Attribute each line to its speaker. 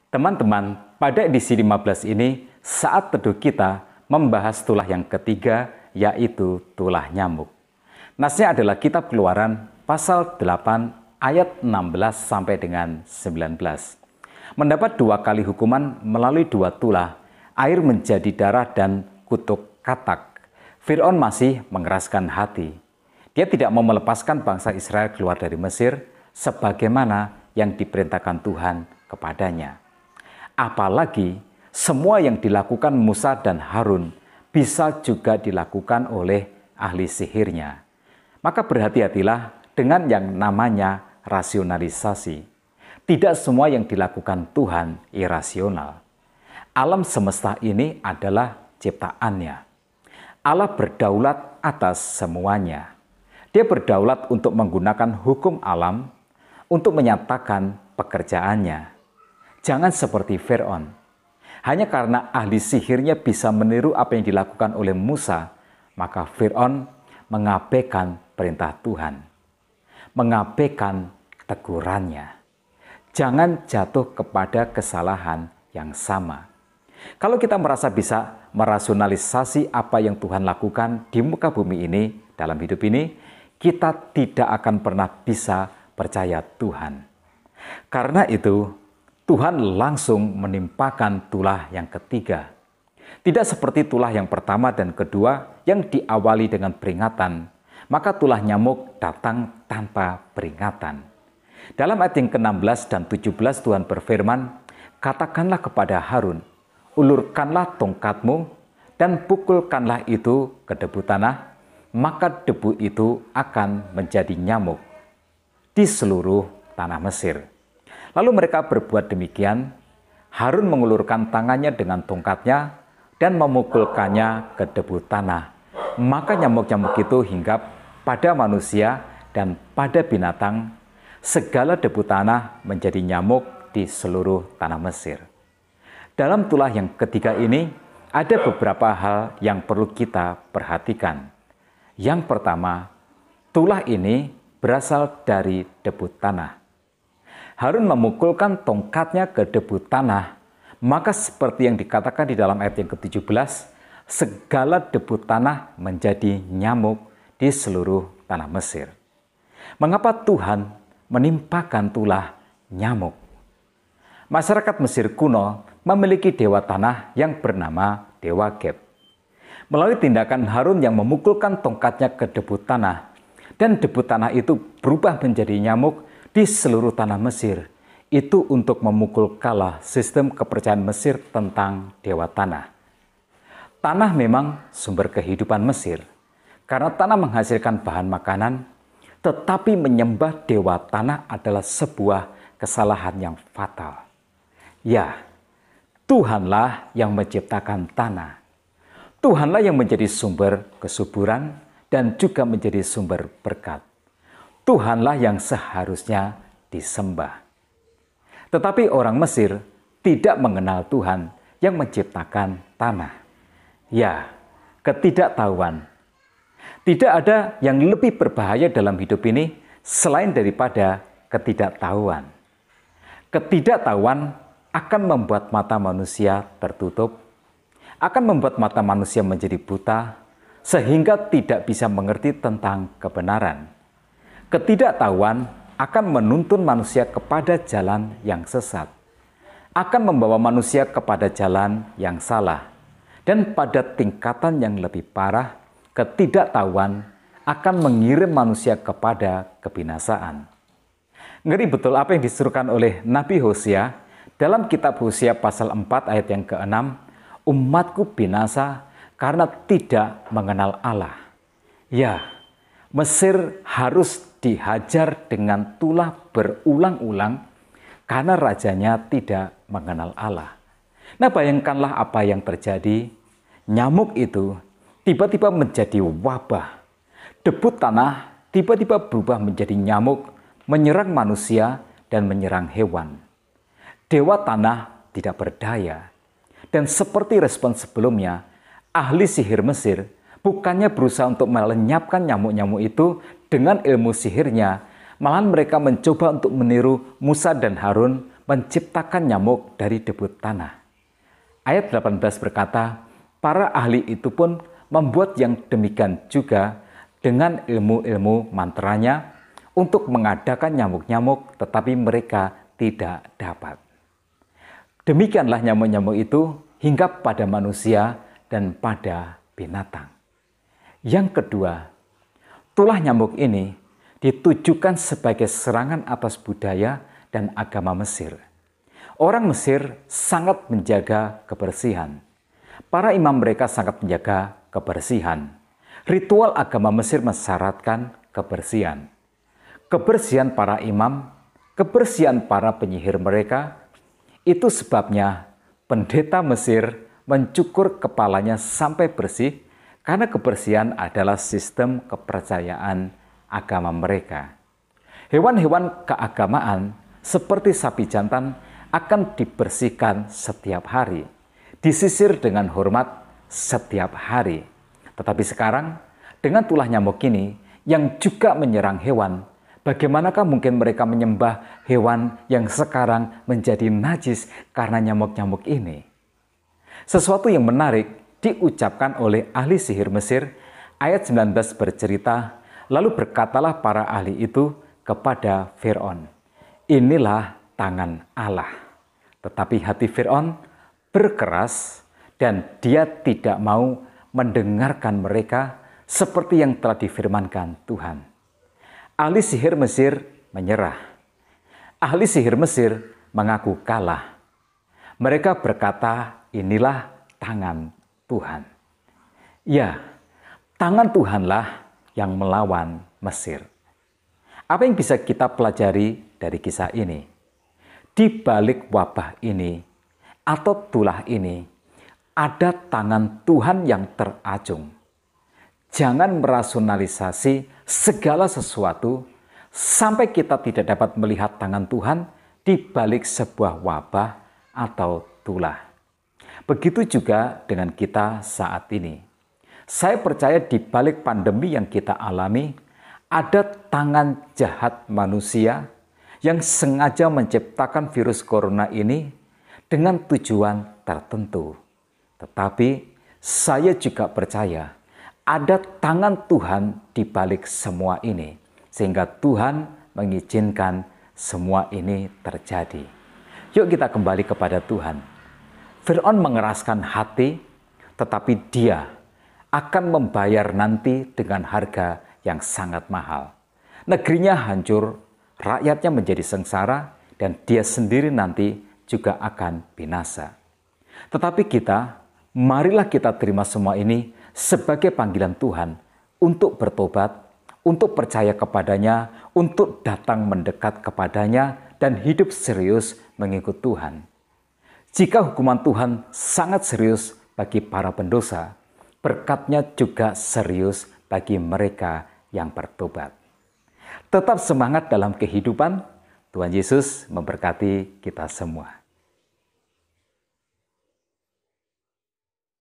Speaker 1: Teman-teman, pada edisi 15 ini, saat teduh kita membahas tulah yang ketiga, yaitu tulah nyamuk. Nasnya adalah Kitab Keluaran pasal 8 ayat 16 sampai dengan 19. Mendapat 2 kali hukuman melalui 2 tulah, air menjadi darah dan kutuk katak. Fir'aun masih mengeraskan hati. Dia tidak mau melepaskan bangsa Israel keluar dari Mesir sebagaimana yang diperintahkan Tuhan kepadanya. Apalagi semua yang dilakukan Musa dan Harun bisa juga dilakukan oleh ahli sihirnya. Maka berhati-hatilah dengan yang namanya rasionalisasi. Tidak semua yang dilakukan Tuhan irasional. Alam semesta ini adalah ciptaannya. Allah berdaulat atas semuanya. Dia berdaulat untuk menggunakan hukum alam untuk menyatakan pekerjaannya. Jangan seperti Fir'aun. Hanya karena ahli sihirnya bisa meniru apa yang dilakukan oleh Musa, maka Fir'aun mengabaikan perintah Tuhan. Mengabaikan tegurannya. Jangan jatuh kepada kesalahan yang sama. Kalau kita merasa bisa merasionalisasi apa yang Tuhan lakukan di muka bumi ini, dalam hidup ini, kita tidak akan pernah bisa percaya Tuhan. Karena itu, Tuhan langsung menimpakan tulah yang ketiga. Tidak seperti tulah yang pertama dan kedua yang diawali dengan peringatan, maka tulah nyamuk datang tanpa peringatan. Dalam ayat yang ke-16 dan 17 Tuhan berfirman, "Katakanlah kepada Harun, ulurkanlah tongkatmu dan pukulkanlah itu ke debu tanah, maka debu itu akan menjadi nyamuk di seluruh tanah Mesir." Lalu mereka berbuat demikian. Harun mengulurkan tangannya dengan tongkatnya dan memukulkannya ke debu tanah. Maka nyamuk-nyamuk itu hinggap pada manusia dan pada binatang. Segala debu tanah menjadi nyamuk di seluruh tanah Mesir. Dalam tulah yang ketiga ini, ada beberapa hal yang perlu kita perhatikan. Yang pertama, tulah ini berasal dari debu tanah. Harun memukulkan tongkatnya ke debu tanah, maka seperti yang dikatakan di dalam ayat yang ke-17, segala debu tanah menjadi nyamuk di seluruh tanah Mesir. Mengapa Tuhan menimpakan tulah nyamuk? Masyarakat Mesir kuno memiliki dewa tanah yang bernama Dewa Geb. Melalui tindakan Harun yang memukulkan tongkatnya ke debu tanah, dan debu tanah itu berubah menjadi nyamuk di seluruh tanah Mesir, itu untuk memukul kalah sistem kepercayaan Mesir tentang dewa tanah. Tanah memang sumber kehidupan Mesir, karena tanah menghasilkan bahan makanan, tetapi menyembah dewa tanah adalah sebuah kesalahan yang fatal. Ya, Tuhanlah yang menciptakan tanah. Tuhanlah yang menjadi sumber kesuburan dan juga menjadi sumber berkat. Tuhanlah yang seharusnya disembah. Tetapi orang Mesir tidak mengenal Tuhan yang menciptakan tanah. Ya, ketidaktahuan. Tidak ada yang lebih berbahaya dalam hidup ini selain daripada ketidaktahuan. Ketidaktahuan akan membuat mata manusia tertutup, akan membuat mata manusia menjadi buta, sehingga tidak bisa mengerti tentang kebenaran. Ketidaktahuan akan menuntun manusia kepada jalan yang sesat, akan membawa manusia kepada jalan yang salah, dan pada tingkatan yang lebih parah, ketidaktahuan akan mengirim manusia kepada kebinasaan. Ngeri betul apa yang disuruhkan oleh Nabi Hosea dalam kitab Hosea pasal 4 ayat yang ke-6, "Umatku binasa karena tidak mengenal Allah." Ya, Mesir harus dihajar dengan tulah berulang-ulang karena rajanya tidak mengenal Allah. Nah, bayangkanlah apa yang terjadi. Nyamuk itu tiba-tiba menjadi wabah. Debu tanah tiba-tiba berubah menjadi nyamuk, menyerang manusia dan menyerang hewan. Dewa tanah tidak berdaya. Dan seperti respon sebelumnya, ahli sihir Mesir bukannya berusaha untuk melenyapkan nyamuk-nyamuk itu dengan ilmu sihirnya, malahan mereka mencoba untuk meniru Musa dan Harun menciptakan nyamuk dari debu tanah. Ayat 18 berkata, para ahli itu pun membuat yang demikian juga dengan ilmu-ilmu mantranya untuk mengadakan nyamuk-nyamuk, tetapi mereka tidak dapat. Demikianlah nyamuk-nyamuk itu hinggap pada manusia dan pada binatang. Yang kedua, tulah nyamuk ini ditujukan sebagai serangan atas budaya dan agama Mesir. Orang Mesir sangat menjaga kebersihan. Para imam mereka sangat menjaga kebersihan. Ritual agama Mesir mensyaratkan kebersihan. Kebersihan para imam, kebersihan para penyihir mereka, itu sebabnya pendeta Mesir mencukur kepalanya sampai bersih karena kebersihan adalah sistem kepercayaan agama mereka. Hewan-hewan keagamaan seperti sapi jantan akan dibersihkan setiap hari, disisir dengan hormat setiap hari. Tetapi sekarang dengan tulah nyamuk ini yang juga menyerang hewan, bagaimanakah mungkin mereka menyembah hewan yang sekarang menjadi najis karena nyamuk-nyamuk ini? Sesuatu yang menarik diucapkan oleh ahli sihir Mesir. Ayat 19 bercerita, lalu berkatalah para ahli itu kepada Fir'aun, inilah tangan Allah. Tetapi hati Fir'aun berkeras dan dia tidak mau mendengarkan mereka seperti yang telah difirmankan Tuhan. Ahli sihir Mesir menyerah. Ahli sihir Mesir mengaku kalah. Mereka berkata, inilah tangan Tuhan. Ya, tangan Tuhanlah yang melawan Mesir. Apa yang bisa kita pelajari dari kisah ini? Di balik wabah ini atau tulah ini, ada tangan Tuhan yang terajung. Jangan merasionalisasi segala sesuatu sampai kita tidak dapat melihat tangan Tuhan di balik sebuah wabah atau tulah. Begitu juga dengan kita saat ini. Saya percaya di balik pandemi yang kita alami, ada tangan jahat manusia yang sengaja menciptakan virus corona ini dengan tujuan tertentu. Tetapi saya juga percaya ada tangan Tuhan di balik semua ini, sehingga Tuhan mengizinkan semua ini terjadi. Yuk kita kembali kepada Tuhan. Fir'aun mengeraskan hati, tetapi dia akan membayar nanti dengan harga yang sangat mahal. Negerinya hancur, rakyatnya menjadi sengsara, dan dia sendiri nanti juga akan binasa. Tetapi kita, marilah kita terima semua ini sebagai panggilan Tuhan untuk bertobat, untuk percaya kepadanya, untuk datang mendekat kepadanya, dan hidup serius mengikut Tuhan. Jika hukuman Tuhan sangat serius bagi para pendosa, berkat-Nya juga serius bagi mereka yang bertobat. Tetap semangat dalam kehidupan. Tuhan Yesus memberkati kita semua.